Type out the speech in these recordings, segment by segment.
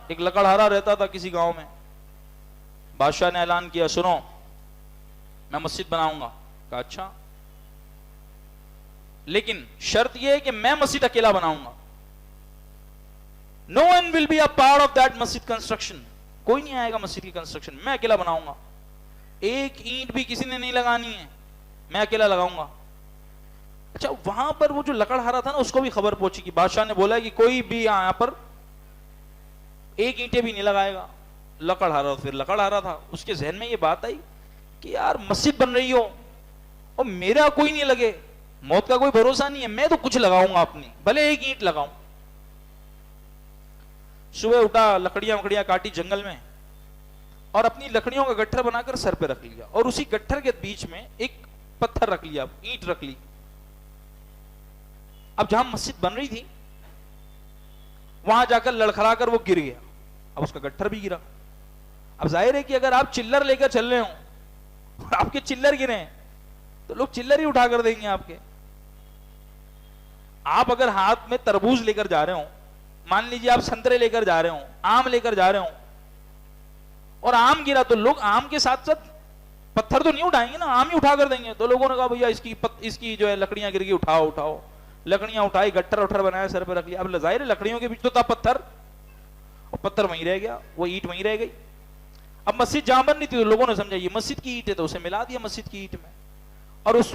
ایک لکڑہارا رہتا تھا کسی گاؤں میں. بادشاہ نے اعلان کیا سنو میں مسجد بناؤں گا. کہا اچھا لیکن شرط یہ ہے کہ میں مسجد اکیلا بناؤں گا. No one will be a part of that Masjid construction. کوئی نہیں آئے گا مسجد کی کنسٹرکشن, میں اکیلا بناؤں گا. ایک اینٹ بھی کسی نے نہیں لگانی ہے, میں اکیلا لگاؤں گا. اچھا وہاں پر وہ جو لکڑہارا تھا نا اس کو بھی خبر پہنچی کہ بادشاہ نے بولا کہ کوئی بھی یہاں پر ایک اینٹیں بھی نہیں لگائے گا. لکڑہارا پھر لکڑہارا تھا, اس کے ذہن میں یہ بات آئی کہ یار مسجد بن رہی ہو اور میرا کوئی نہیں لگے, موت کا کوئی بھروسہ نہیں ہے, میں تو کچھ لگاؤں گا اپنی, بھلے ایک اینٹ لگاؤں. صبح اٹھا, لکڑیاں وکڑیاں کاٹی جنگل میں اور اپنی لکڑیوں کا گٹھر بنا کر سر پہ رکھ لیا, اور اسی گٹھر کے بیچ میں ایک پتھر رکھ لیا, اینٹ رکھ لی. اب جہاں مسجد بن رہی تھی وہاں جا کر لڑکھڑا کر وہ گر گیا. اب اس کا گٹھر بھی گرا. اب ظاہر ہے کہ اگر آپ چلر لے کر چل رہے ہوں اور آپ کے چلر گرے ہیں تو لوگ چلر ہی اٹھا کر دیں گے آپ کے. آپ اگر ہاتھ میں تربوز لے کر جا رہے ہوں, مان لیجیے آپ سنترے لے کر جا رہے ہوں, آم لے کر جا رہے ہوں اور آم گرا تو لوگ آم کے ساتھ ساتھ پتھر تو نہیں اٹھائیں گے نا, آم ہی اٹھا کر دیں گے. تو لوگوں نے کہا بھیا اس کی جو ہے لکڑیاں گر گئی, اٹھاؤ اٹھاؤ. لکڑیاں اٹھائی, گٹھر وٹھر بنایا, سر پہ رکھ لیا. اب ظاہر ہے لکڑیوں کے بیچ تو تھا پتھر, اور پتھر وہیں رہ گیا, وہ اینٹ وہیں رہ گئی. اب مسجد جہاں بن رہی تھی تو لوگوں نے سمجھا یہ مسجد کی اینٹ ہے, تو اسے ملا دیا مسجد کی اینٹ میں, اور اس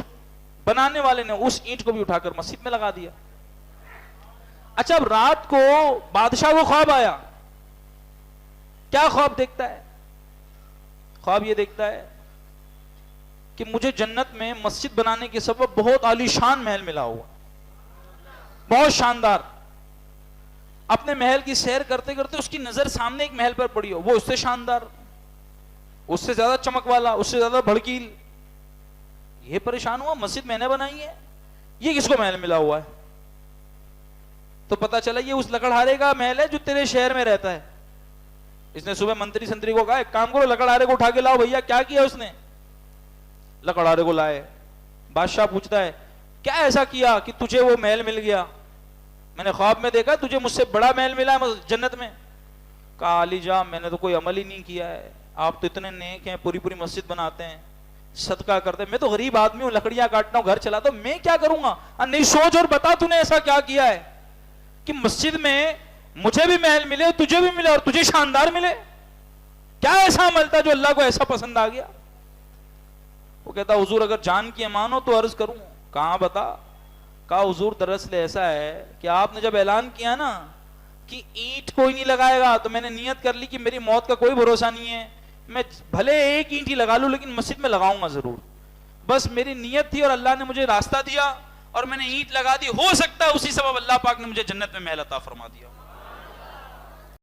بنانے والے نے اس اینٹ کو بھی اٹھا کر مسجد میں لگا دیا. اچھا اب رات کو بادشاہ کو خواب آیا. کیا خواب دیکھتا ہے؟ خواب یہ دیکھتا ہے کہ مجھے جنت میں مسجد بنانے کے سبب بہت عالی شان محل ملا ہوا, بہت شاندار. اپنے محل کی سیر کرتے کرتے اس کی نظر سامنے ایک محل پر پڑی ہو, وہ اس سے شاندار, اس سے زیادہ چمک والا, اس سے زیادہ بھڑکیل. یہ پریشان ہوا مسجد میں نے بنائی ہے, یہ کس کو محل ملا ہوا ہے؟ تو پتا چلا یہ اس لکڑہارے کا محل ہے جو تیرے شہر میں رہتا ہے. اس نے صبح منتری سنتری کو کہا ایک کام کرو, لکڑہارے کو اٹھا کے لاؤ. بھیا کیا کیا اس نے؟ لکڑہارے کو لائے. بادشاہ پوچھتا ہے کیا ایسا کیا کہ تجھے وہ محل مل گیا؟ میں نے خواب میں دیکھا تجھے مجھ سے بڑا محل ملا ہے جنت میں. کہا علی جان میں نے تو کوئی عمل ہی نہیں کیا ہے, آپ تو اتنے نیک ہیں, پوری پوری مسجد بناتے ہیں, صدقہ کرتے ہیں, میں تو غریب آدمی ہوں, لکڑیاں کاٹتا ہوں, گھر چلاتا ہوں, میں کیا کروں گا؟ نہیں سوچ اور بتا تو نے ایسا کیا کیا ہے کہ مسجد میں مجھے بھی محل ملے, تجھے بھی ملے, اور تجھے شاندار ملے. کیا ایسا عمل تھا جو اللہ کو ایسا پسند آ گیا؟ وہ کہتا حضور اگر جان کی امان ہو تو عرض کروں. کہاں بتا. کہا حضور دراصل ایسا ہے کہ آپ نے جب اعلان کیا نا کہ اینٹ کوئی نہیں لگائے گا تو میں نے نیت کر لی کہ میری موت کا کوئی بھروسہ نہیں ہے, میں بھلے ایک اینٹ ہی لگا لوں لیکن مسجد میں لگاؤں گا ضرور. بس میری نیت تھی اور اللہ نے مجھے راستہ دیا اور میں نے اینٹ لگا دی, ہو سکتا ہے اسی سبب اللہ پاک نے مجھے جنت میں محل عطا فرما دیا.